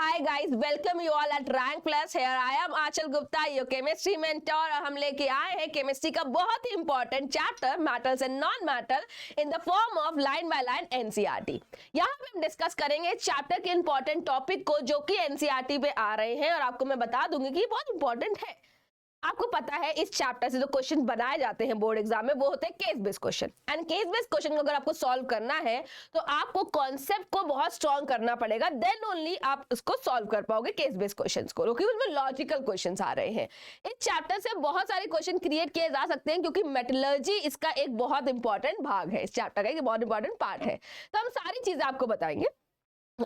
Hi guys, welcome you all at Rank Plus. Here I am Achal Gupta, your chemistry mentor. और हम लेके आए हैं chemistry का बहुत ही important chapter metals and non metal in the form of line by line NCERT. यहाँ पे हम डिस्कस करेंगे चैप्टर के इंपॉर्टेंट टॉपिक को जो कि एनसीईआरटी पे आ रहे हैं और आपको मैं बता दूंगी कि ये बहुत इंपॉर्टेंट है। आपको पता है इस चैप्टर से जो क्वेश्चन बनाए जाते हैं बोर्ड एग्जाम में वो होते हैं case based question. And case based question को अगर आपको सॉल्व करना है तो आपको कॉन्सेप्ट को बहुत स्ट्रॉन्ग करना पड़ेगा, देन ओनली आप उसको सॉल्व कर पाओगे केस बेस्ड क्वेश्चंस को, क्योंकि उसमें लॉजिकल क्वेश्चंस आ रहे हैं। इस चैप्टर से बहुत सारे क्वेश्चन क्रिएट किए जा सकते हैं क्योंकि मेटलर्जी इसका एक बहुत इंपॉर्टेंट भाग है, इस चैप्टर का एक बहुत इंपॉर्टेंट पार्ट है। तो हम सारी चीजें आपको बताएंगे।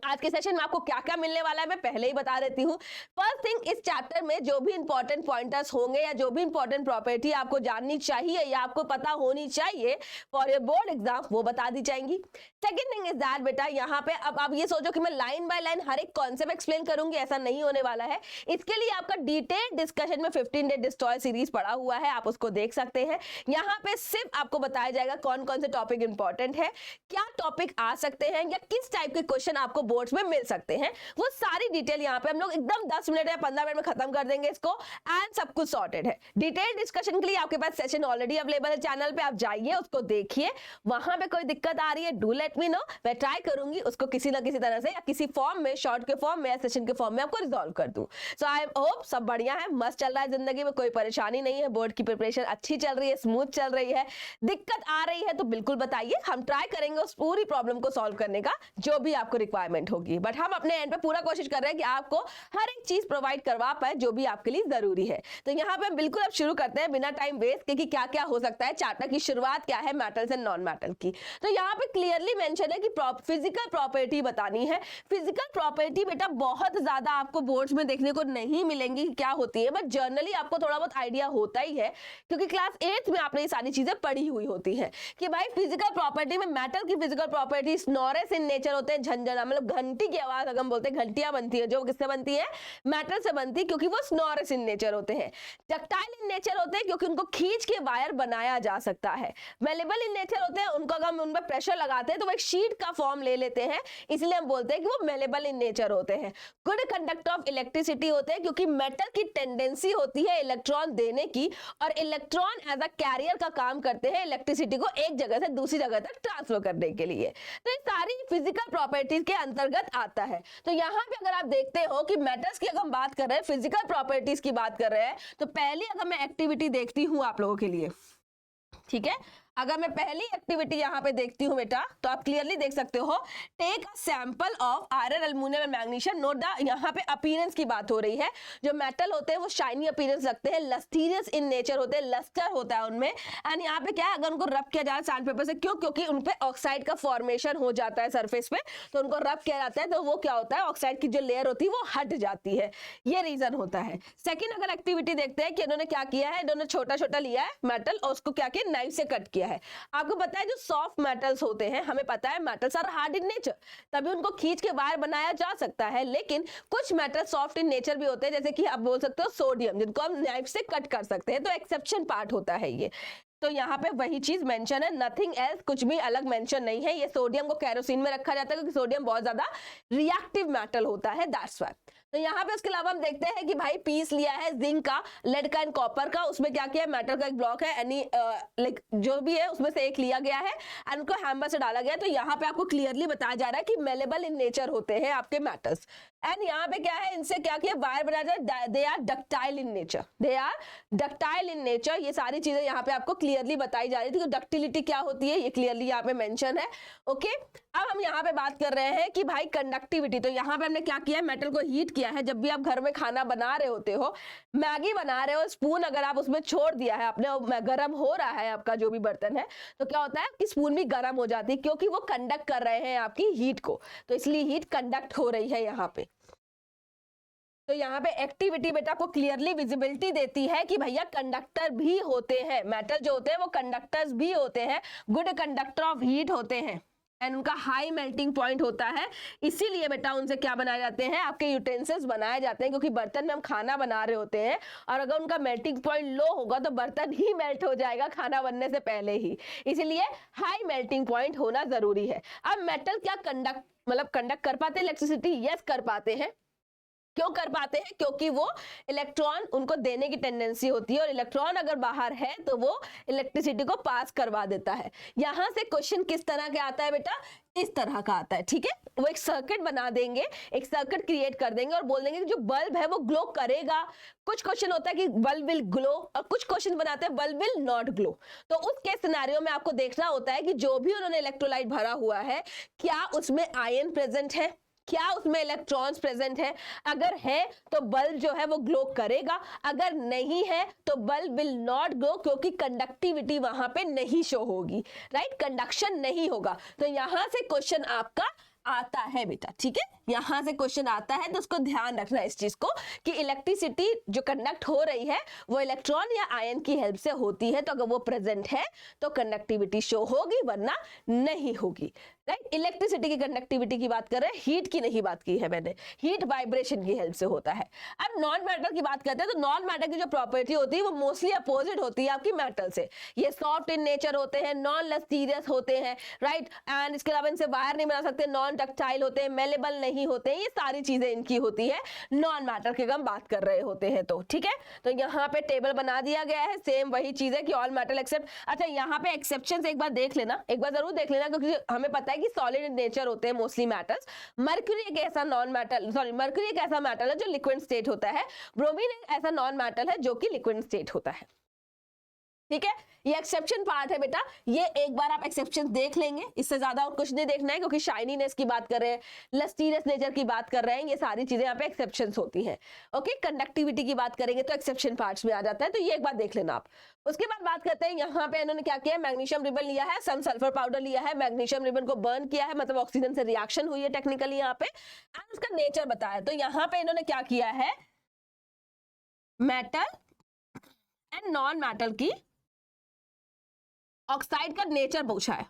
आज के सेशन में आपको क्या क्या मिलने वाला है मैं पहले ही बता देती हूँ। फर्स्ट थिंग, इस चैप्टर में जो भी इंपॉर्टेंट पॉइंटर्स होंगे या जो भी इंपॉर्टेंट प्रॉपर्टी आपको जाननी चाहिए या आपको पता होनी चाहिए फॉर योर बोर्ड एग्जाम वो बता दी जाएंगी। सेकंड थिंग इज दैट बेटा यहाँ पे अब आप ये सोचो कि मैं लाइन बाय लाइन हर एक कॉन्सेप्ट एक्सप्लेन करूंगी, ऐसा नहीं होने वाला है। इसके लिए आपका डिटेल डिस्कशन में 15 डे डिस्ट्रॉय सीरीज पड़ा हुआ है, आप उसको देख सकते हैं। यहाँ पे सिर्फ आपको बताया जाएगा कौन कौन से टॉपिक इंपॉर्टेंट है, क्या टॉपिक आ सकते हैं या किस टाइप के क्वेश्चन आपको बोर्ड्स में मिल सकते हैं, वो सारी डिटेल यहाँ पे हम लोग एकदम 10 मिनट या 15 मिनट में खत्म कर देंगे इसको। एंड सब कुछ सॉर्टेड है। डिटेल डिस्कशन के लिए आपके पास सेशन ऑलरेडी अवेलेबल है चैनल पे, आप जाइए उसको देखिए। वहां पे कोई दिक्कत आ रही है डू लेट मी नो, मैं ट्राई करूंगी उसको किसी ना किसी तरह से या किसी फॉर्म में, शॉर्ट के फॉर्म में या सेशन के फॉर्म में आपको रिजॉल्व कर दूं। सो आई होप सब बढ़िया है, मस्त चल रहा है जिंदगी में, कोई परेशानी नहीं है, बोर्ड की प्रिपरेशन अच्छी चल रही है, स्मूथ चल रही है। दिक्कत आ रही है तो बिल्कुल बताइए, हम ट्राई करेंगे उस पूरी प्रॉब्लम को सॉल्व करने का जो भी आपको रिक्वायरमेंट होगी। बट हम अपने एंड पे पूरा कोशिश कर रहे हैं कि आपको हर एक चीज प्रोवाइड करवा पाए जो भी आपके लिए जरूरी है। तो यहाँ पे हम बिल्कुल अब शुरू करते हैं बिना टाइम वेस्ट के कि क्या क्या हो सकता है। चैप्टर की शुरुआत क्या है मेटल्स एंड नॉन मेटल की, तो यहाँ पे क्लियरली मेंशन है कि फिजिकल प्रॉपर्टी बतानी है। फिजिकल प्रॉपर्टी बेटा बहुत ज्यादा आपको बोर्ड्स में देखने को नहीं मिलेंगी क्या होती है, बट जर्नली आपको थोड़ा बहुत आइडिया होता ही है क्योंकि क्लास 8 में आपने ये सारी चीजें पढ़ी हुई होती है कि भाई फिजिकल प्रॉपर्टी में मेटल की फिजिकल प्रॉपर्टी स्नोरस इन नेचर होते हैं, झंझना मतलब घंटी की आवाज अगर हम बोलते हैं घंटियां बनती है जो किससे बनती है, मेटल से बनती है क्योंकि वो स्नोरस इन नेचर होते हैं। डक्टाइल इन नेचर होते हैं क्योंकि उनको खींच के वायर बनाया जा सकता है। मेलेबल इन नेचर होते हैं, उनको अगर हम उन पर प्रेशर लगाते हैं तो वो एक शीट का फॉर्म ले लेते हैं, इसलिए हम बोलते हैं कि वो मेलेबल इन नेचर होते हैं। गुड कंडक्टर ऑफ इलेक्ट्रिसिटी होते हैं क्योंकि मेटल की टेंडेंसी होती है इलेक्ट्रॉन देने की और इलेक्ट्रॉन एज अ कैरियर का काम करते हैं इलेक्ट्रिसिटी को एक जगह से दूसरी जगह तक ट्रांसफर करने के लिए। तो ये सारी फिजिकल प्रॉपर्टीज के अंतर्गत आता है। तो यहाँ पे अगर आप देखते हो कि मेटल्स की अगर हम बात कर रहे हैं, फिजिकल प्रॉपर्टीज की बात कर रहे हैं, तो पहली अगर मैं एक्टिविटी देखती हूँ आप लोगों के लिए, ठीक है, अगर मैं पहली एक्टिविटी यहाँ पे देखती हूँ बेटा तो आप क्लियरली देख सकते हो, take a sample of iron aluminium and magnesium. Note the, यहाँ पे अपीयरेंस की बात हो रही है। जो मेटल होते हैं वो शाइनी अपीयरेंस रखते हैं, लस्टीरियस इन नेचर होते हैं, लस्टर होता है उनमें। एंड यहाँ पे क्या है, अगर उनको रब किया जाए सैंड पेपर से, क्यों, क्योंकि उनपे ऑक्साइड का फॉर्मेशन हो जाता है सरफेस पे, तो उनको रब किया जाता है तो वो क्या होता है, ऑक्साइड की जो लेयर होती है वो हट जाती है, ये रीजन होता है। सेकेंड अगर एक्टिविटी देखते हैं कि इन्होंने क्या किया है, इन्होंने छोटा छोटा लिया है मेटल और उसको क्या किया, नाइफ से कट किया है। आपको पता है जो सॉफ्ट मेटल्स होते हैं, हमें पता है metals are hard in nature, तभी उनको खींच के वायर बनाया जा सकता है, लेकिन कुछ मेटल सॉफ्ट इन नेचर भी होते हैं, जैसे कि आप बोल सकते हो सोडियम, जिनको हम नाइफ से कट कर सकते हैं, तो एक्सेप्शन पार्ट होता है ये। तो यहाँ पे वही चीज मेंशन है, नथिंग एल्स, कुछ भी अलग मेंशन नहीं है। ये सोडियम को केरोसिन में रखा जाता है क्योंकि सोडियम बहुत ज्यादा रिएक्टिव मेटल होता है, दैट्स व्हाई। तो यहाँ पे उसके अलावा हम देखते हैं कि भाई पीस लिया है जिंक का, लेड का एंड कॉपर का, उसमें क्या किया है, मेटल का एक ब्लॉक है, एनी लाइक जो भी है उसमें से एक लिया गया है एंड उनको हैमर से डाला गया है। तो यहाँ पे आपको क्लियरली बताया जा रहा है कि मेलेबल इन नेचर होते हैं आपके मेटल्स। एंड यहाँ पे क्या है, इनसे क्या किया, वायर बनाया जाए, they are ductile in nature, they are ductile in nature. ये सारी चीजें यहाँ पे आपको क्लियरली बताई जा रही थी कि डक्टिलिटी क्या होती है, ये क्लियरली यहाँ पे मेंशन है। ओके, अब हम यहाँ पे बात कर रहे हैं कि भाई कंडक्टिविटी। तो यहाँ पे हमने क्या किया है, मेटल को हीट किया है। जब भी आप घर में खाना बना रहे होते हो, मैगी बना रहे हो, स्पून अगर आप उसमें छोड़ दिया है आपने, गर्म हो रहा है आपका जो भी बर्तन है, तो क्या होता है कि स्पून भी गर्म हो जाती है क्योंकि वो कंडक्ट कर रहे हैं आपकी हीट को, तो इसलिए हीट कंडक्ट हो रही है यहाँ पे। तो यहाँ पे एक्टिविटी बेटा को क्लियरली विजिबिलिटी देती है कि भैया कंडक्टर भी होते हैं, मेटल जो होते हैं वो कंडक्टर्स भी होते हैं, गुड कंडक्टर ऑफ हीट होते हैं एंड उनका हाई मेल्टिंग पॉइंट होता है। इसीलिए बेटा उनसे क्या बनाए जाते हैं, आपके यूटेंसिल्स बनाए जाते हैं, क्योंकि बर्तन में हम खाना बना रहे होते हैं और अगर उनका मेल्टिंग पॉइंट लो होगा तो बर्तन ही मेल्ट हो जाएगा खाना बनने से पहले ही, इसीलिए हाई मेल्टिंग पॉइंट होना जरूरी है। अब मेटल क्या कंडक्ट कर पाते हैं इलेक्ट्रिसिटी? यस कर पाते हैं। क्यों कर पाते हैं? क्योंकि वो इलेक्ट्रॉन उनको देने की टेंडेंसी होती है और इलेक्ट्रॉन अगर बाहर है तो वो इलेक्ट्रिसिटी को पास करवा देता है। यहां से क्वेश्चन किस तरह के आता है बेटा? इस तरह का आता है, ठीक है। वो एक सर्किट बना देंगे, एक सर्किट क्रिएट कर देंगे और बोल देंगे कि जो बल्ब है वो ग्लो करेगा। कुछ क्वेश्चन होता है कि बल्ब विल ग्लो और कुछ क्वेश्चन बनाते हैं बल्ब विल नॉट ग्लो। तो उस केस सिनेरियो में आपको देखना होता है कि जो भी उन्होंने इलेक्ट्रोलाइट भरा हुआ है क्या उसमें आयन प्रेजेंट है, क्या उसमें इलेक्ट्रॉन्स प्रेजेंट है। अगर है तो बल्ब जो है वो ग्लो करेगा, अगर नहीं है तो बल्ब विल नॉट ग्लो, क्योंकि कंडक्टिविटी वहां पे नहीं शो होगी, राइट, कंडक्शन नहीं होगा। तो यहां से क्वेश्चन आपका आता है बेटा, ठीक है, यहां से क्वेश्चन आता है। तो उसको ध्यान रखना इस चीज को कि इलेक्ट्रिसिटी जो कंडक्ट हो रही है वो इलेक्ट्रॉन या आयन की हेल्प से होती है। तो अगर वो प्रेजेंट है तो कंडक्टिविटी शो होगी, वरना नहीं होगी, राइट। इलेक्ट्रिसिटी की कंडक्टिविटी की बात कर रहे हैं, हीट की नहीं बात की है मैंने। हीट वाइब्रेशन की हेल्प से होता है। अब नॉन मैटर की बात करते हैं तो नॉन मैटर की जो प्रॉपर्टी होती है वो मोस्टली अपोजिट होती है आपकी मेटल से। ये सॉफ्ट इन नेचर होते हैं, नॉन लस्टीरियस होते हैं, राइट, एंड इसके अलावा इनसे वायर नहीं बना सकते, नॉन डक्टाइल होते हैं, मेलेबल नहीं होते हैं। ये सारी चीजें इनकी होती है नॉन मैटर की हम बात कर रहे होते हैं। तो ठीक है, तो यहाँ पे टेबल बना दिया गया है, सेम वही चीज है कि ऑल मेटल एक्सेप्ट। अच्छा, यहाँ पे एक्सेप्शन एक बार देख लेना, एक बार जरूर देख लेना, क्योंकि हमें पता है कि सॉलिड इन नेचर होते हैं मोस्टली मेटल्स। मर्क्यूरी एक ऐसा नॉन मेटल, सॉरी, मर्क्यूरी एक ऐसा मेटल है जो लिक्विड स्टेट होता है। ब्रोमीन एक ऐसा नॉन मेटल है जो कि लिक्विड स्टेट होता है, ठीक है। ये एक्सेप्शन पार्ट है बेटा, ये एक बार आप एक्सेप्शन देख लेंगे, इससे ज्यादा और कुछ नहीं देखना है, क्योंकि शाइनीनेस की बात कर रहे हैं, लस्टीरियस नेचर की बात कर रहे हैं, ये सारी चीजें यहाँ पे एक्सेप्शंस होती हैं। ओके, कंडक्टिविटी की बात करेंगे तो एक्सेप्शन पार्ट्स में आ जाता है, तो ये एक बार देख लेना आप। उसके बाद बात करते हैं, यहाँ पे इन्होंने क्या किया, मैग्नीशियम रिबन लिया है, सम सल्फर पाउडर लिया है, मैग्नीशियम रिबन को बर्न किया है, मतलब ऑक्सीजन से रिएक्शन हुई है टेक्निकली यहाँ पे, एंड उसका नेचर बताया। तो यहाँ पे इन्होंने क्या किया है, मेटल एंड नॉन मेटल की ऑक्साइड का नेचर पूछा है,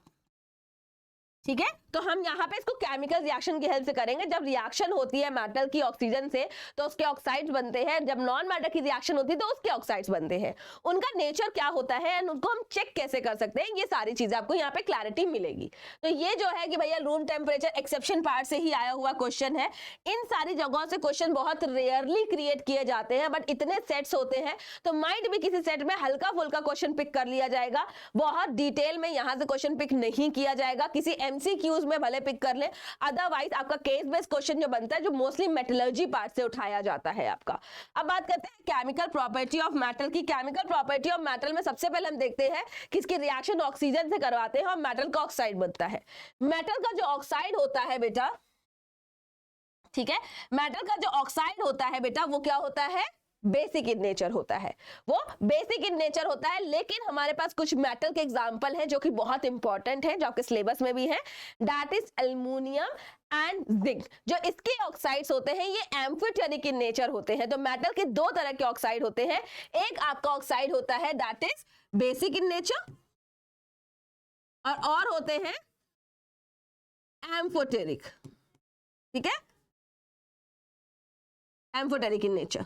ठीक है। तो हम यहाँ पे इसको केमिकल रिएक्शन की हेल्प से करेंगे। जब रिएक्शन होती है मेटल की ऑक्सीजन से तो उसके ऑक्साइड्स बनते हैं, जब नॉन मेटल की रिएक्शन होती है तो उसके ऑक्साइड्स बनते हैं। उनका नेचर क्या होता है एंड उनको हम चेक कैसे कर सकते हैं, ये सारी चीजें आपको यहाँ पे क्लैरिटी मिलेगी। तो ये जो है कि भैया रूम टेम्परेचर एक्सेप्शन पार्ट से ही आया हुआ क्वेश्चन है। इन सारी जगहों से क्वेश्चन बहुत रेयरली क्रिएट किए जाते हैं, बट इतने सेट्स होते हैं तो माइट भी किसी सेट में हल्का फुल्का क्वेश्चन पिक कर लिया जाएगा, बहुत डिटेल में यहाँ से क्वेश्चन पिक नहीं किया जाएगा। किसी MCQs में भले पिक कर ले, अदरवाइज आपका केस बेस्ड क्वेश्चन जो बनता है जो मोस्टली मेटलर्जी पार्ट से उठाया जाता है आपका। अब बात करते हैं केमिकल प्रॉपर्टी ऑफ मेटल की। केमिकल प्रॉपर्टी ऑफ मेटल में सबसे पहले हम देखते हैं कि इसकी रिएक्शन ऑक्सीजन से करवाते हैं और मेटल का ऑक्साइड बनता है। मेटल का जो ऑक्साइड होता है बेटा, ठीक है, मेटल का जो ऑक्साइड होता है बेटा वो क्या होता है, बेसिक इन नेचर होता है, वो बेसिक इन नेचर होता है। लेकिन हमारे पास कुछ मेटल के एग्जांपल हैं जो कि बहुत इंपॉर्टेंट है, जो आपके सिलेबस में भी है, that is aluminium and zinc. जो इसके ऑक्साइड्स होते हैं ये एम्फिटेरिक इन नेचर होते हैं। तो मेटल के दो तरह के ऑक्साइड होते हैं, एक आपका ऑक्साइड होता है that is basic in nature और होते हैं एम्फोटेरिक, ठीक है, एम्फोटेरिक इन नेचर।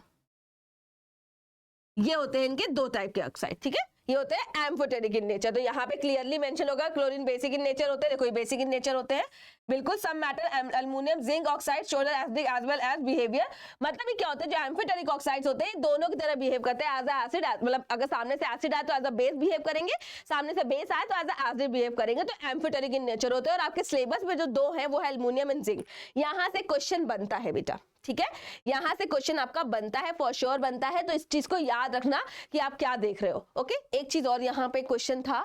ये होते हैं इनके दो टाइप के ऑक्साइड, ठीक है, ये होते हैं एम्फोटेरिक इन नेचर। तो यहाँ पे क्लियरली मेंशन होगा, क्लोरीन बेसिक इन नेचर होते हैं, देखो ये बेसिक इन नेचर होते हैं बिल्कुल। सब metal aluminium zinc oxide show acidic as well as behaviour, मतलब ये क्या होता है, जो एम्फोटेरिक ऑक्साइड्स होते हैं दोनों की तरह बिहेव करते हैं एज अ एसिड, मतलब अगर सामने से एसिड आए तो एज अ बेस बिहेव करेंगे, सामने से बेस आए तो एज अ एसिड बिहेव करेंगे। तो एम्फोटेरिक इन नेचर होते हैं। और आपके सिलेबस में जो दो है वो है एल्युमिनियम एंड जिंक। यहाँ से क्वेश्चन बनता है बेटा, ठीक है, यहां से क्वेश्चन आपका बनता है, फॉर श्योर बनता है। तो इस चीज को याद रखना कि आप क्या देख रहे हो। ओके, एक चीज और, यहां पे क्वेश्चन था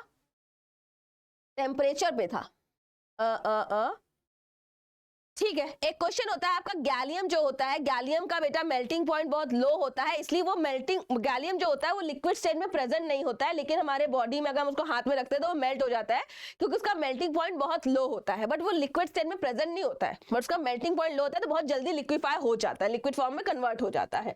टेम्परेचर पे था, ठीक है। एक क्वेश्चन होता है आपका गैलियम जो होता है, गैलियम का बेटा मेल्टिंग पॉइंट बहुत लो होता है, इसलिए वो गैलियम जो होता है वो लिक्विड स्टेट में प्रेजेंट नहीं होता है, लेकिन हमारे बॉडी में अगर हम उसको हाथ में रखते हैं तो वो मेल्ट हो जाता है, क्योंकि उसका मेल्टिंग पॉइंट बहुत लो होता है। बट वो लिक्विड स्टेट में प्रेजेंट नहीं होता है, बट उसका मेल्टिंग पॉइंट लो होता है तो बहुत जल्दी लिक्विफाई हो जाता है, लिक्विड फॉर्म में कन्वर्ट हो जाता है।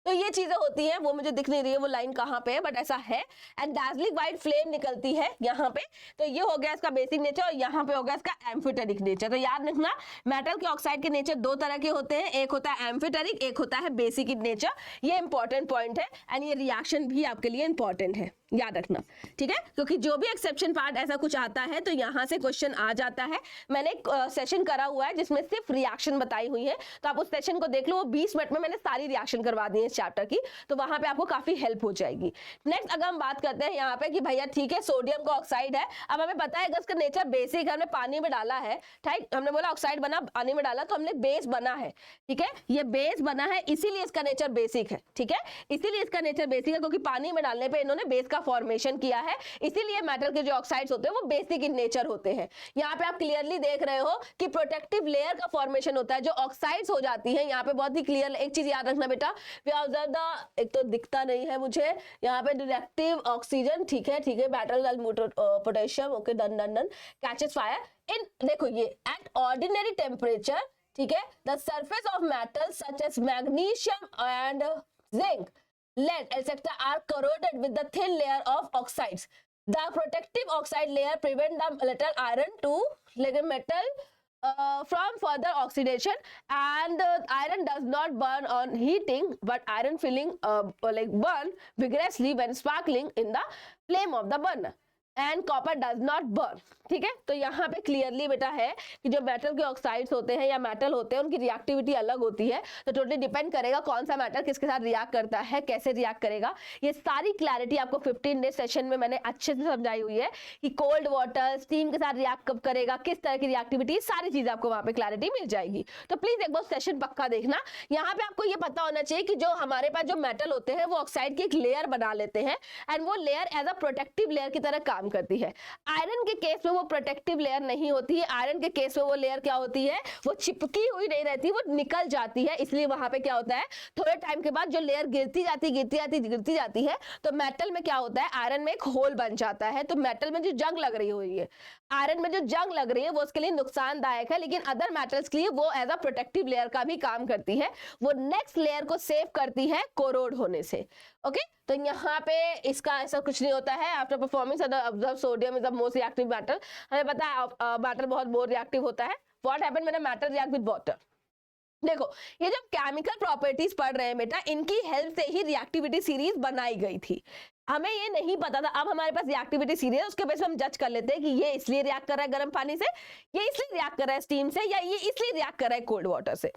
तो ये चीजें होती हैं, वो मुझे दिख नहीं रही है वो लाइन कहाँ पे है, बट ऐसा है। एंड डार्जलिंग व्हाइट फ्लेम निकलती है यहाँ पे, तो ये हो गया इसका बेसिक नेचर, और यहाँ पे हो गया इसका एम्फिटेरिक नेचर। तो याद रखना मेटल के ऑक्साइड के नेचर दो तरह के होते हैं, एक होता है एम्फिटेरिक, एक होता है बेसिक इन नेचर। ये इंपॉर्टेंट पॉइंट है एंड ये रिएक्शन भी आपके लिए इंपॉर्टेंट है, याद रखना, ठीक है। क्योंकि जो भी एक्सेप्शन पार्ट ऐसा कुछ आता है तो यहाँ से क्वेश्चन आ जाता है। मैंने एक सेशन करा हुआ है जिसमें सिर्फ रिएक्शन बताई हुई है, तो आप उस सेशन को देख लो, वो 20 मिनट में मैंने सारी रिएक्शन करवा दी है इस चैप्टर की, तो वहां पे आपको काफी हेल्प हो जाएगी। नेक्स्ट अगर हम बात करते हैं यहाँ पे कि भैया ठीक है सोडियम का ऑक्साइड है, अब हमें पता है अगर इसका नेचर बेसिक है, हमने पानी में डाला है, ठीक, हमने बोला ऑक्साइड बना पानी में डाला तो हमने बेस बना है, ठीक है, ये बेस बना है इसीलिए इसका नेचर बेसिक है, ठीक है, इसीलिए इसका नेचर बेसिक है क्योंकि पानी में डालने पे इन्होंने बेस का फॉर्मेशन किया है, इसीलिए मेटल के जो ऑक्साइड्स होते हैं वो बेसिक इन नेचर होते हैं। यहाँ पे आप क्लियरली देख रहे हो कि प्रोटेक्टिव लेयर का फॉर्मेशन होता है, जो ऑक्साइड्स हो जाती है यहाँ पे बहुत ही क्लियर। एक चीज याद रखना बेटा, वी ऑब्जर्व द, एक तो दिखता नहीं है मुझे यहाँ पे, रिएक्टिव ऑक्सीजन, ठीक है ठीक है, metal potassium, okay done done done, catches fire in, देखो ये एट ऑर्डिनरी टेम्परेचर, ठीक है, the surface of metal such as magnesium and zinc, lead etc. are corroded with the thin layer of oxides. The protective oxide layer prevent the metal iron to metal from further oxidation, and iron does not burn on heating, but iron filling burn vigorously when sparkling in the flame of the burner. And copper does not burn, ठीक है। तो यहाँ पे clearly बेटा है कि जो metal के ऑक्साइड्स होते हैं या मेटल होते हैं उनकी रिएक्टिविटी अलग होती है, तो टोटली डिपेंड करेगा कौन सा मेटल किसके साथ रिएक्ट करता है, कैसे रिएक्ट करेगा। ये सारी क्लैरिटी आपको 15 डे सेशन में मैंने अच्छे से समझाई हुई है कि कोल्ड वाटर स्टीम के साथ रिएक्ट कब करेगा, किस तरह की रिएक्टिविटी, सारी चीजें आपको वहां पे क्लैरिटी मिल जाएगी। तो प्लीज एक बार सेशन पक्का देखना। यहाँ पे आपको ये पता होना चाहिए कि जो हमारे पास जो मेटल होते हैं वो ऑक्साइड की एक लेयर बना लेते हैं एंड वो layer as a protective layer की तरह काम करती है। आयरन के केस में वो प्रोटेक्टिव लेयर नहीं होती है, आयरन के केस में वो लेयर क्या होती है, वो चिपकी हुई नहीं रहती, वो निकल जाती है। इसलिए वहां पे क्या होता है, थोड़े टाइम के बाद जो लेयर गिरती जाती है तो मेटल में क्या होता है, आयरन में एक होल बन जाता है। तो मेटल में जो जंग लग रही हुई है, आयरन में जो जंग लग रही है वो उसके लिए नुकसानदायक है, लेकिन अदर मेटल्स के लिए वो एज अ प्रोटेक्टिव लेयर का भी काम करती है, वो नेक्स्ट लेयर को सेव करती है कोरोड होने से। ओके, तो यहाँ पे इसका ऐसा कुछ नहीं होता है। After performing observe sodium is the most reactive metal, हमें पता है मेटल बहुत मोर रिएक्टिव होता है। What happened when a metal react with water, देखो ये जब केमिकल प्रॉपर्टीज पढ़ रहे हैं बेटा, इनकी हेल्प से ही रिएक्टिविटी सीरीज बनाई गई थी। हमें ये नहीं पता था, अब हमारे पास रिएक्टिविटी सीरीज है, उसके बेस पे हम जज कर लेते हैं कि ये इसलिए रिएक्ट कर रहा है गर्म पानी से, ये इसलिए रिएक्ट कर रहा है स्टीम से, या ये इसलिए रिएक्ट कर रहा है कोल्ड वाटर से।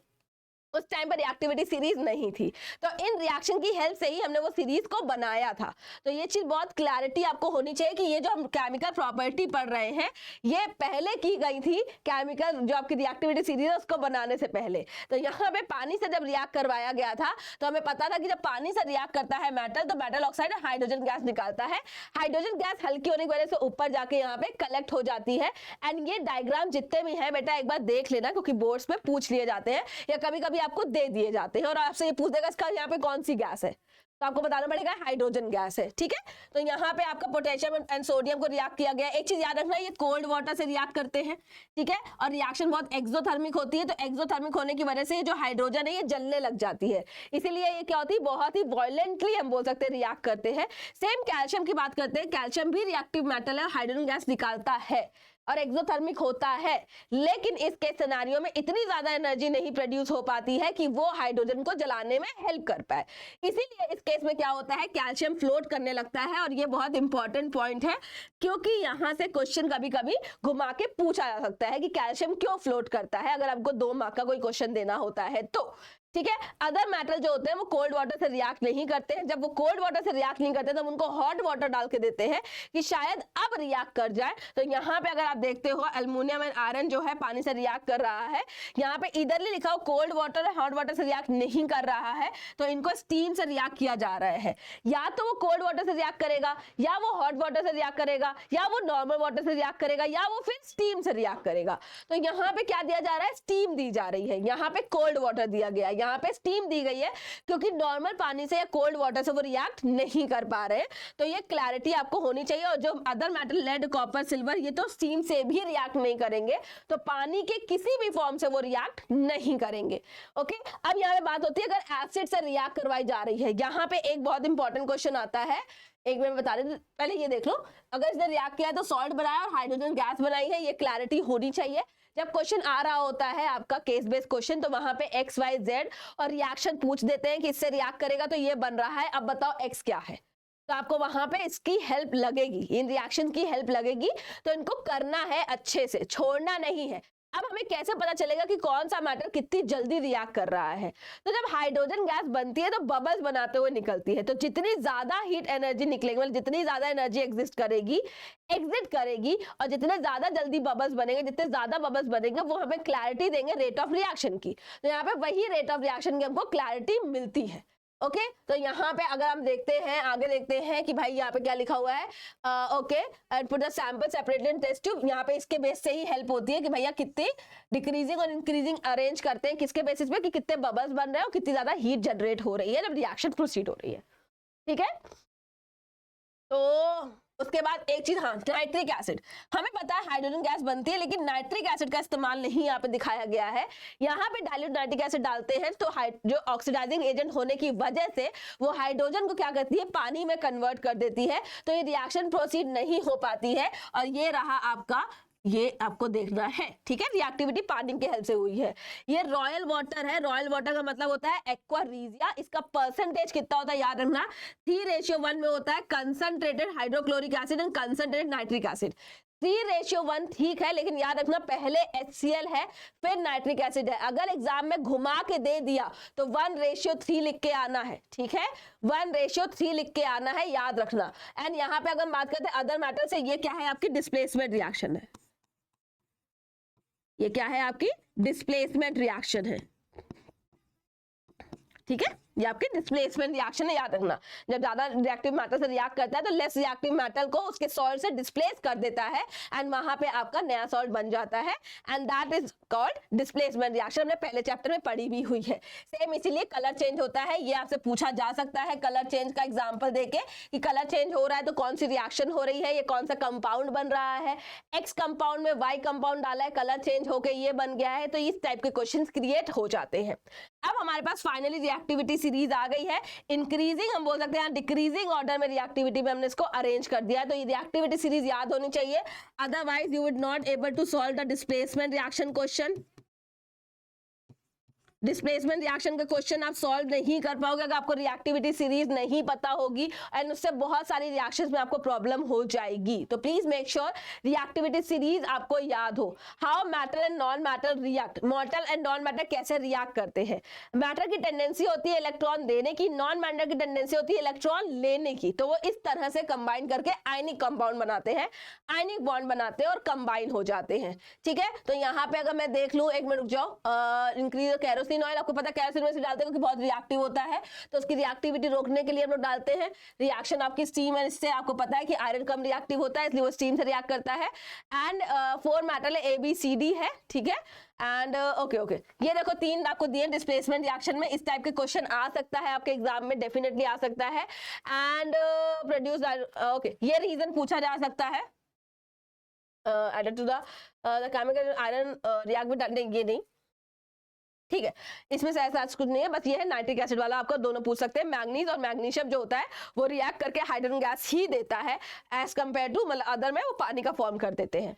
उस टाइम पर रिएक्टिविटी सीरीज नहीं थी, तो इन रिएक्शन की हेल्प से ही हमने वो सीरीज को बनाया था। तो ये चीज बहुत क्लैरिटी आपको होनी चाहिए कि ये जो हम केमिकल प्रॉपर्टी पढ़ रहे हैं ये पहले की गई थी, केमिकल जो आपकी रिएक्टिविटी सीरीज है उसको बनाने से पहले। तो यहाँ पे पानी से जब रिएक्ट करवाया गया था तो हमें पता था कि जब पानी से रिएक्ट करता है मेटल तो मेटल ऑक्साइड हाइड्रोजन गैस निकालता है। हाइड्रोजन गैस हल्की होने की वजह से ऊपर जाके यहाँ पे कलेक्ट हो जाती है। एंड ये डायग्राम जितने भी है बेटा एक बार देख लेना, क्योंकि बोर्ड्स में पूछ लिए जाते हैं या कभी कभी आपको दे दिए जाते हैं और आपसे ये पूछ देगा इसका यहाँ पे कौन सी गैस है, तो आपको बताना पड़ेगा हाइड्रोजन गैस है, ठीक है। तो यहाँ पे आपका पोटेशियम एंड सोडियम को रिएक्ट किया गया। एक चीज याद रखना, ये कोल्ड वाटर से रिएक्ट करते हैं, ठीक है, और रिएक्शन बहुत एक्सोथर्मिक होती है। तो एक्सोथर्मिक होने की वजह से ये जो हाइड्रोजन है ये जलने लग जाती है, इसीलिए ये क्या होती है, बहुत ही वायलेंटली हम बोल सकते हैं रिएक्ट करते हैं। सेम कैल्शियम की बात करते हैं, कैल्शियम भी रिएक्टिव मेटल है, हाइड्रोजन गैस निकालता है और एक्सोथर्मिक होता है, लेकिन इसके सिनेरियो में इतनी ज्यादा एनर्जी नहीं प्रोड्यूस हो पाती है कि वो हाइड्रोजन को जलाने में हेल्प कर पाए। इसीलिए इस केस में क्या होता है, कैल्शियम फ्लोट करने लगता है। और ये बहुत इंपॉर्टेंट पॉइंट है, क्योंकि यहाँ से क्वेश्चन कभी कभी घुमा के पूछा जा सकता है कि कैल्शियम क्यों फ्लोट करता है, अगर आपको 2 मार्क का कोई क्वेश्चन देना होता है तो, ठीक है। अदर मेटल जो होते हैं वो कोल्ड वाटर से रिएक्ट नहीं करते हैं। जब वो कोल्ड वाटर से रिएक्ट नहीं करते तो हम उनको हॉट वाटर डाल के देते हैं कि शायद अब रिएक्ट कर जाए। तो यहाँ पे अगर आप देखते हो एल्युमिनियम एंड आयरन जो है पानी से रिएक्ट कर रहा है, यहाँ पे इधरली लिखा हो कोल्ड वाटर है, हॉट वाटर से रिएक्ट नहीं कर रहा है, तो इनको स्टीम से रिएक्ट किया जा रहा है। या तो वो कोल्ड वाटर से रिएक्ट करेगा, या वो हॉट वाटर से रिएक्ट करेगा, या वो नॉर्मल वाटर से रिएक्ट करेगा, या वो फिर स्टीम से रिएक्ट करेगा। तो यहाँ पे क्या दिया जा रहा है, स्टीम दी जा रही है, यहाँ पे कोल्ड वाटर दिया गया, यहाँ पे स्टीम दी गई है क्योंकि नॉर्मल पानी से या कोल्ड वाटर से वो रिएक्ट नहीं कर पा रहे हैं, तो ये क्लैरिटी आपको होनी चाहिए। और जो other metal lead copper silver ये तो स्टीम से भी रिएक्ट नहीं करेंगे, तो पानी के किसी भी फॉर्म से वो रिएक्ट नहीं करेंगे। ओके, अब यहाँ पे बात होती है अगर एसिड से रिएक्ट करवाई जा रही है, यहाँ पे एक बहुत इंपॉर्टेंट क्वेश्चन आता है, एक मैं बता रही हूँ, पहले ये देख लो, अगर इसने रिएक्ट किया है तो सॉल्ट बनाया और हाइड्रोजन गैस बनाई है, ये क्लैरिटी होनी चाहिए। जब क्वेश्चन आ रहा होता है आपका केस बेस्ड क्वेश्चन, तो वहां पे एक्स वाई जेड और रिएक्शन पूछ देते हैं कि इससे रिएक्ट करेगा तो ये बन रहा है, अब बताओ एक्स क्या है, तो आपको वहां पे इसकी हेल्प लगेगी, इन रिएक्शन की हेल्प लगेगी, तो इनको करना है अच्छे से, छोड़ना नहीं है। अब हमें कैसे पता चलेगा कि कौन सा मैटर कितनी जल्दी रिएक्ट कर रहा है, तो जब हाइड्रोजन गैस बनती है तो बबल्स बनाते हुए निकलती है, तो जितनी ज्यादा हीट एनर्जी निकलेगी, मतलब जितनी ज्यादा एनर्जी एग्जिस्ट करेगी, एग्जिट करेगी, और जितने ज्यादा जल्दी बबल्स बनेंगे, जितने ज्यादा बबल्स बनेंगे वो हमें क्लैरिटी देंगे रेट ऑफ रिएक्शन की। तो यहाँ पे वही रेट ऑफ रिएक्शन की हमको क्लैरिटी मिलती है। ओके, तो यहाँ पे अगर हम देखते हैं, आगे देखते हैं कि भाई यहाँ पे क्या लिखा हुआ है, okay, and put the sample separately in test tube. यहाँ पे इसके बेस से ही हेल्प होती है कि भैया कितनी डिक्रीजिंग और इंक्रीजिंग अरेंज करते हैं, किसके बेसिस पे, कि कितने बबल्स बन रहे हैं और कितनी ज्यादा हीट जनरेट हो रही है जब रिएक्शन प्रोसीड हो रही है। ठीक है, तो उसके बाद एक चीज, हाँ, नाइट्रिक एसिड, हमें पता है हाइड्रोजन गैस बनती है, लेकिन नाइट्रिक एसिड का इस्तेमाल नहीं यहाँ पे दिखाया गया है। यहाँ पे डाइल्यूट नाइट्रिक एसिड डालते हैं तो जो ऑक्सीडाइजिंग एजेंट होने की वजह से वो हाइड्रोजन को क्या करती है, पानी में कन्वर्ट कर देती है, तो ये रिएक्शन प्रोसीड नहीं हो पाती है। और ये रहा आपका, ये आपको देखना है, ठीक है, रिएक्टिविटी पानी के हेल्प से हुई है। ये रॉयल वाटर है, रॉयल वाटर का मतलब होता है एक्वा रीजिया, इसका परसेंटेज कितना होता है याद रखना, 3:1 में होता है concentrated hydrochloric acid and concentrated nitric acid. 3:1 ठीक है, लेकिन याद रखना पहले HCl है फिर नाइट्रिक एसिड है। अगर एग्जाम में घुमा के दे दिया तो 1:3 लिख के आना है, ठीक है, 1:3 लिख के आना है, याद रखना। एंड यहाँ पे अगर बात करते हैं अदर मैटर से, ये क्या है, आपकी डिस्प्लेसमेंट रिएक्शन है, ये क्या है, आपकी डिस्प्लेसमेंट रिएक्शन है, ठीक है, ये आपके डिस्प्लेसमेंट रिएक्शन है, याद रखना। जब ज्यादा रिएक्टिव मैटर से रिएक्ट करता है तो लेस रिएक्टिव मैटर को उसके सॉल्ट से डिस्प्लेस कर देता है एंड वहां पे आपका नया सॉल्ट बन जाता है, and that is called displacement reaction. हमने पहले चैप्टर में पढ़ी भी हुई है। सेम इसीलिए कलर चेंज होता है, ये आपसे पूछा जा सकता है कलर चेंज का एग्जाम्पल देके कि कलर चेंज हो रहा है तो कौन सी रिएक्शन हो रही है, ये कौन सा कंपाउंड बन रहा है, एक्स कंपाउंड में वाई कंपाउंड डाला है, कलर चेंज होके ये बन गया है, तो इस टाइप के क्वेश्चन क्रिएट हो जाते हैं। अब हमारे पास फाइनली रिएक्टिविटी सीरीज आ गई है, इंक्रीजिंग हम बोल सकते हैं, डिक्रीजिंग ऑर्डर में रिएक्टिविटी में हमने इसको अरेंज कर दिया है, तो ये रिएक्टिविटी सीरीज याद होनी चाहिए, otherwise you would not able to solve the displacement reaction question. Displacement reaction का क्वेश्चन आप सॉल्व नहीं कर पाओगे अगर आपको रिएक्टिविटी सीरीज नहीं पता होगी, एंड उससे बहुत सारी रिएक्शंस में आपको प्रॉब्लम हो जाएगी। तो please make sure reactivity series आपको याद हो। How matter and non matter react, मॉर्टल and non matter कैसे रिएक्ट करते हैं। मैटर की टेंडेंसी होती है इलेक्ट्रॉन देने की, नॉन मैटर की टेंडेंसी होती है इलेक्ट्रॉन लेने की, तो वो इस तरह से कंबाइन करके आयनिक कंपाउंड बनाते हैं, आयनिक बॉन्ड बनाते हैं और कंबाइन हो जाते हैं। ठीक है, तो यहाँ पे अगर मैं देख लूं, एक मिनट रुक जाओ, इंक्रीज कैरोसिन ऑयल, आपको पता है कैरोसिन में से डालते हैं क्योंकि बहुत रिएक्टिव होता है, तो उसकी रिएक्टिविटी रोकने के लिए हम लोग डालते हैं। रिएक्शन आपकी स्टीम है, इससे आपको पता है कि आयरन कम रिएक्टिव होता है इसलिए वो स्टीम से रिएक्ट करता है। एंड 4 मेटल ABCD है, ठीक है, एंड ओके, ये देखो 3 आपको दिए डिस्प्लेसमेंट रिएक्शन में, इस टाइप के क्वेश्चन आ सकता है आपके एग्जाम में, डेफिनेटली आ सकता है। एंड प्रोड्यूस, ओके, ये रीजन पूछा जा सकता है, added to the chemical iron react with, ये नहीं, ठीक है, इसमें से ऐसा कुछ नहीं है, बस ये है नाइट्रिक एसिड वाला आपको दोनों पूछ सकते हैं। मैग्नीज और मैग्नीशियम जो होता है वो रिएक्ट करके हाइड्रोजन गैस ही देता है एज कंपेयर टू, मतलब अदर में वो पानी का फॉर्म कर देते हैं।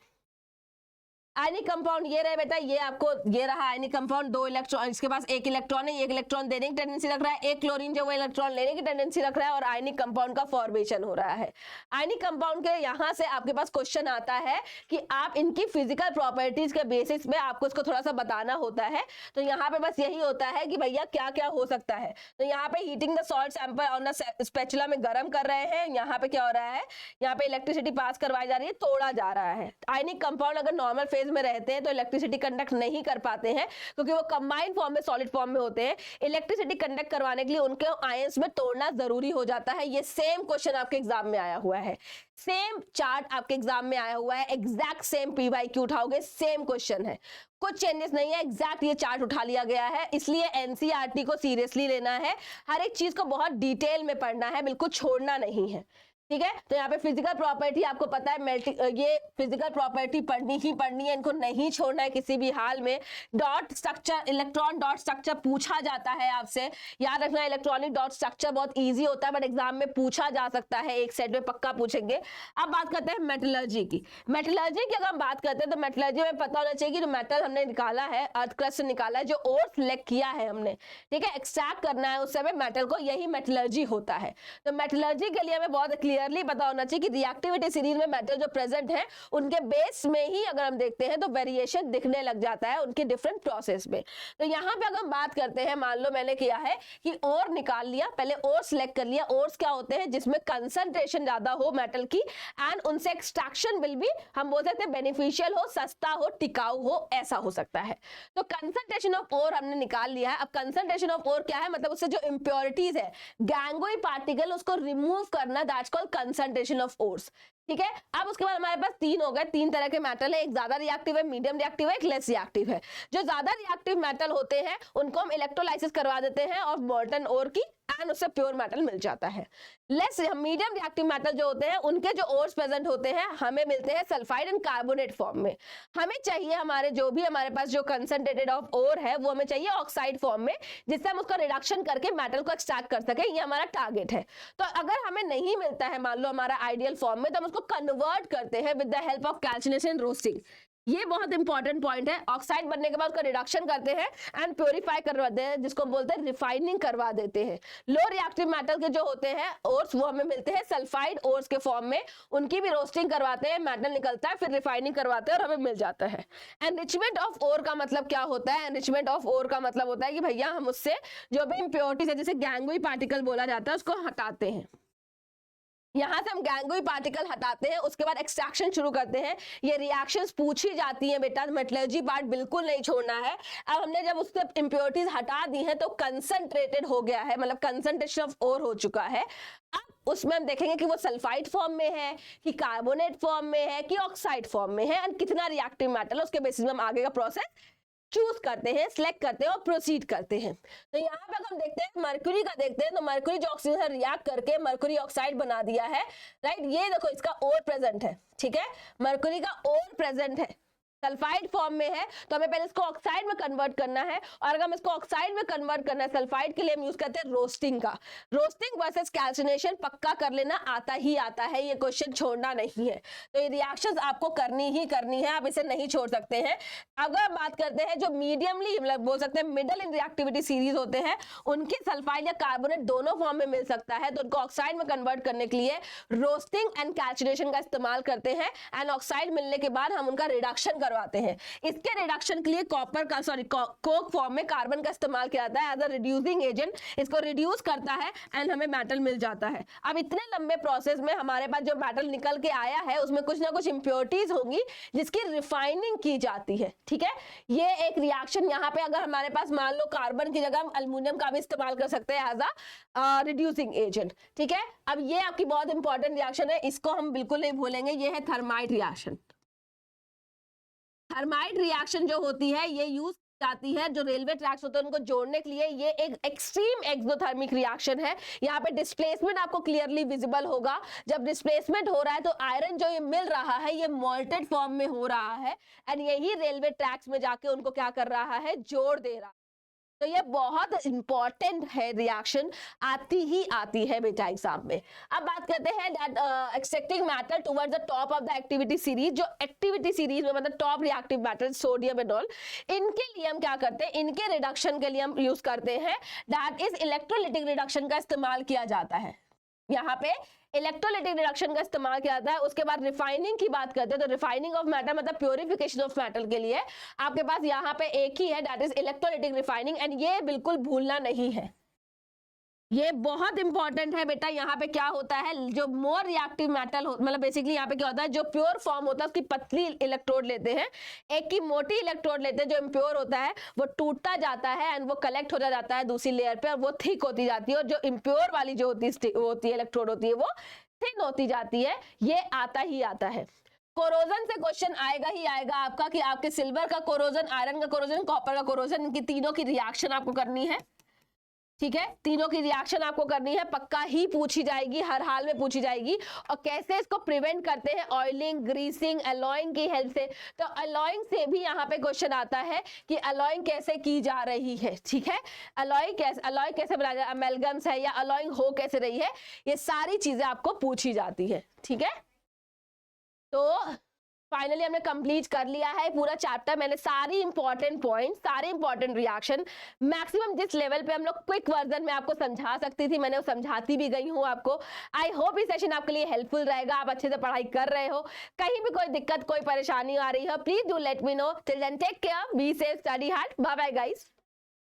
आयनिक कंपाउंड ये रहे बेटा, ये आपको ये रहा आयनिक कंपाउंड, 2 इलेक्ट्रॉन, इसके पास 1 इलेक्ट्रॉन है, 1 इलेक्ट्रॉन देने की टेंडेंसी रख रहा है, 1 क्लोरीन जो वो इलेक्ट्रॉन लेने की टेंडेंसी रख रहा है, और आयनिक कंपाउंड का फॉर्मेशन हो रहा है। आयनिक कंपाउंड के यहाँ से आपके पास क्वेश्चन आता है कि आप इनकी फिजिकल प्रॉपर्टीज के बेसिस में आपको इसको थोड़ा सा बताना होता है। तो यहाँ पे बस यही होता है कि भैया क्या क्या हो सकता है। तो यहाँ पे heating the salt sample on the spatula में गर्म कर रहे हैं, यहाँ पे क्या हो रहा है, यहाँ पे इलेक्ट्रिसिटी पास करवाई जा रही है, तोड़ा जा रहा है। आयनिक कंपाउंड अगर नॉर्मल फेज फेज में रहते हैं तो इलेक्ट्रिसिटी कंडक्ट नहीं कर पाते हैं, क्योंकि वो कंबाइंड फॉर्म में, सॉलिड फॉर्म में होते हैं। इलेक्ट्रिसिटी कंडक्ट करवाने के लिए उनके आयंस में तोड़ना जरूरी हो जाता है। ये सेम क्वेश्चन आपके एग्जाम में आया हुआ है, सेम चार्ट आपके एग्जाम में आया हुआ है, एग्जैक्ट सेम पीवाईक्यू उठाओगे, सेम क्वेश्चन है, कुछ चेंजेस नहीं है, एग्जैक्ट ये चार्ट उठा लिया गया है। इसलिए एनसीईआरटी को सीरियसली लेना है, हर एक चीज को बहुत डिटेल में पढ़ना है, बिल्कुल छोड़ना नहीं है, ठीक है। तो यहाँ पे फिजिकल प्रॉपर्टी आपको पता है, ये फिजिकल प्रॉपर्टी पढ़नी ही पढ़नी है, इनको नहीं छोड़ना है किसी भी हाल में। Dot structure, electron dot structure पूछा जाता है आपसे, याद रखना इलेक्ट्रॉनिक डॉट स्ट्रक्चर बहुत इजी होता है, बट एग्जाम में पूछा जा सकता है, एक सेट में पक्का पूछेंगे। अब बात करते हैं मेटलर्जी की। मेटलर्जी की अगर हम बात करते हैं तो मेटलर्जी में पता होना चाहिए कि जो मेटल हमने निकाला है, अर्थ क्रस्ट से निकाला है, जो ओर सिलेक्ट किया है हमने, ठीक है, एक्सट्रैक्ट करना है उस समय मेटल को, यही मेटलर्जी होता है। तो मेटलर्जी के लिए हमें बहुत क्लियरली पता होना चाहिए कि रिएक्टिविटी सीरीज में मेटल जो प्रेजेंट है उनके बेस में ही अगर हम देखते हैं तो वेरिएशन दिखने लग जाता है उनके डिफरेंट प्रोसेस में। तो यहाँ पे अगर हम बात करते हैं, मान लो मैंने किया है कि ओर निकाल लिया, पहले ओर सिलेक्ट कर लिया। ओर्स क्या होते हैं? जिसमें कंसंट्रेशन ज्यादा हो मेटल की, एंड उनसे एक्सट्रैक्शन विल भी, हम बोल सकते हैं बेनिफिशियल हो, सस्ता हो, टिकाऊ हो, ऐसा हो सकता है। तो कंसंट्रेशन ऑफ ओर हमने निकाल लिया है। अब कंसंट्रेशन ऑफ ओर क्या है? मतलब उससे जो इंप्योरिटीज है, गैंगोई पार्टिकल, उसको रिमूव करना, that's called concentration of ores, ठीक है। अब उसके बाद हमारे पास तीन हो गए, तीन तरह के मेटल है, एक ज्यादा रिएक्टिव है, मीडियम रिएक्टिव है, एक लेस रिएक्टिव है। जो ज्यादा रिएक्टिव मेटल होते हैं उनको हम इलेक्ट्रोलाइसिस करवा देते हैं और मोल्टन ओर की, एंड उससे प्योर मेटल मिल जाता है। लेस मीडियम रिएक्टिव मेटल जो होते हैं उनके जो ओर्स प्रेजेंट होते हैं हमें मिलते हैं सल्फाइड एंड कार्बोनेट फॉर्म में। हमें चाहिए हमारे जो भी हमारे पास जो कंसंट्रेटेड ऑफ ओर है वो हमें चाहिए ऑक्साइड फॉर्म में, जिससे हम उसका रिडक्शन करके मेटल को एक्सट्रैक्ट कर सके, ये हमारा टारगेट है। तो अगर हमें नहीं मिलता है मान लो हमारा आइडियल फॉर्म में, तो हम उसको कन्वर्ट करते हैं with the help of calcination roasting. ये बहुत इंपॉर्टेंट पॉइंट है। ऑक्साइड बनने के बाद उसका रिडक्शन करते हैं एंड प्योरीफाई करवाते हैं, जिसको हम बोलते हैं रिफाइनिंग करवा देते हैं। लो रिएक्टिव मेटल के जो होते हैं ओर्स, वो हमें मिलते हैं सल्फाइड ओर्स के फॉर्म में, उनकी भी रोस्टिंग करवाते हैं, मेटल निकलता है, फिर रिफाइनिंग करवाते हैं और हमें मिल जाता है। एनरिचमेंट ऑफ ओर का मतलब क्या होता है? एनरिचमेंट ऑफ ओर का मतलब होता है कि भैया हम उससे जो भी इंप्योरिटीज है, जैसे गैंगोई पार्टिकल बोला जाता है, उसको हटाते हैं। यहां से हम गैंगोई पार्टिकल हटाते हैं, उसके बाद एक्सट्रैक्शन शुरू करते हैं। ये रिएक्शंस पूछी जाती हैं बेटा, मेटलर्जी पार्ट बिल्कुल नहीं छोड़ना है। अब हमने जब उससे इंप्योरिटीज हटा दी हैं तो कंसंट्रेटेड हो गया है, मतलब कंसंट्रेशन ऑफ ओर हो चुका है। अब उसमें हम देखेंगे कि वो सल्फाइड फॉर्म में है, कि कार्बोनेट फॉर्म में है, कि ऑक्साइड फॉर्म में है, एंड कितना रिएक्टिव मेटल है, उसके बेसिस में हम आगे का प्रोसेस चूज करते हैं, सिलेक्ट करते हैं और प्रोसीड करते हैं। तो यहाँ पे अगर हम देखते हैं मरक्यूरी का देखते हैं, तो मरक्यूरी जो ऑक्सीजन से रिएक्ट करके मरक्यूरी ऑक्साइड बना दिया है, राइट। ये देखो इसका ओर प्रेजेंट है, ठीक है, मरक्यूरी का ओर प्रेजेंट है, सल्फाइड फॉर्म में है, तो हमें पहले इसको ऑक्साइड में कन्वर्ट करना है। और अगर हम इसको ऑक्साइड में कन्वर्ट करना है सल्फाइड के लिए, हम यूज करते हैं रोस्टिंग का। रोस्टिंग वर्सेस कैल्सिनेशन पक्का कर लेना, आता ही आता है, ये क्वेश्चन छोड़ना नहीं है। तो ये रिएक्शंस आपको करनी ही करनी है, आप इसे नहीं छोड़ सकते हैं। अगर हम बात करते हैं जो मीडियमली, मतलब बोल सकते हैं मिडल इन रिएक्टिविटी सीरीज होते हैं, उनके सल्फाइड या कार्बोनेट दोनों फॉर्म में मिल सकता है, तो उनको ऑक्साइड में कन्वर्ट करने के लिए रोस्टिंग एंड कैल्सिनेशन का इस्तेमाल करते हैं, एंड ऑक्साइड मिलने के बाद हम उनका रिडक्शन करवाते हैं। इसके रिडक्शन के लिए कॉपर का, सॉरी, कोक फॉर्म में कार्बन का इस्तेमाल किया जाता है एज अ रिड्यूसिंग एजेंट, इसको रिड्यूस करता है एंड हमें मेटल मिल जाता है। अब इतने लंबे प्रोसेस में हमारे पास जो मेटल निकल के आया है उसमें कुछ ना कुछ इंप्योरिटीज होंगी जिसकी रिफाइनिंग की जाती है, ठीक है। ये एक रिएक्शन, यहाँ पे अगर हमारे पास मान लो कार्बन की जगह हम अल्युमिनियम का भी इस्तेमाल कर सकते हैं एज अ रिड्यूसिंग एजेंट, ठीक है। अब ये आपकी बहुत इंपॉर्टेंट रिएक्शन है, इसको हम बिल्कुल नहीं भूलेंगे, ये है थर्माइट रिएक्शन। थर्माइट रिएक्शन जो होती है ये यूज जाती है, जो रेलवे ट्रैक्स होते हैं उनको जोड़ने के लिए। ये एक एक्सट्रीम एक्सोथर्मिक रिएक्शन है। यहाँ पे डिस्प्लेसमेंट आपको क्लियरली विजिबल होगा। जब डिस्प्लेसमेंट हो रहा है तो आयरन जो ये मिल रहा है ये मोल्टेड फॉर्म में हो रहा है, एंड यही रेलवे ट्रैक्स में जाके उनको क्या कर रहा है, जोड़ दे रहा है। तो ये बहुत इंपॉर्टेंट है, रिएक्शन आती ही आती है बेटा एग्जाम में। अब बात करते हैं that extracting matter towards the top of the activity series. जो एक्टिविटी सीरीज में मतलब top reactive matter sodium and all, इनके लिए हम क्या करते हैं, इनके रिडक्शन के लिए हम यूज करते हैं दैट इज इलेक्ट्रोलिटिक रिडक्शन का इस्तेमाल किया जाता है। यहाँ पे इलेक्ट्रोलिटिक रिडक्शन का इस्तेमाल किया जाता है। उसके बाद रिफाइनिंग की बात करते हैं, तो रिफाइनिंग ऑफ मैटर मतलब प्योरिफिकेशन ऑफ मैटर के लिए आपके पास यहाँ पे एक ही है, that is electrolytic refining, and ये बिल्कुल भूलना नहीं है। ये बहुत इंपॉर्टेंट है बेटा। यहाँ पे क्या होता है, जो मोर रिएक्टिव मेटल मतलब बेसिकली यहाँ पे क्या होता है, जो प्योर फॉर्म होता है उसकी पतली इलेक्ट्रोड लेते हैं, एक की मोटी इलेक्ट्रोड लेते हैं। जो इम्प्योर होता है वो टूटता जाता है एंड वो कलेक्ट हो जाता है दूसरी लेयर पे और वो थिक होती जाती है, और जो इम्प्योर वाली जो होती है इलेक्ट्रोड होती है वो थिन होती जाती है। ये आता ही आता है। कोरोजन से क्वेश्चन आएगा ही आएगा आपका कि आपके सिल्वर का कोरोजन, आयरन का कोरोजन, कॉपर का कोरोजन, इनकी तीनों की रिएक्शन आपको करनी है। ठीक है, तीनों की रिएक्शन आपको करनी है, पक्का ही पूछी जाएगी, हर हाल में पूछी जाएगी। और कैसे इसको प्रिवेंट करते हैं, ऑयलिंग, ग्रीसिंग, अलॉइंग की हेल्प से। तो अलॉइंग से भी यहाँ पे क्वेश्चन आता है कि अलॉइंग कैसे की जा रही है। ठीक है, अलॉय कैसे बनाया जाए, अमेलगम्स है या अलॉइंग हो कैसे रही है, ये सारी चीजें आपको पूछी जाती है। ठीक है, तो फाइनली हमने कंप्लीट कर लिया है पूरा चैप्टर। मैंने सारी इंपॉर्टेंट पॉइंट, सारे इंपॉर्टेंट रिएक्शन मैक्सिमम जिस लेवल पे हम लोग क्विक वर्जन में आपको समझा सकती थी, मैंने वो समझाती भी गई हूँ आपको। आई होप ये सेशन आपके लिए हेल्पफुल रहेगा, आप अच्छे से पढ़ाई कर रहे हो, कहीं भी कोई दिक्कत, कोई परेशानी आ रही हो, please do let me know. Till then take care, be safe, study hard, bye bye guys.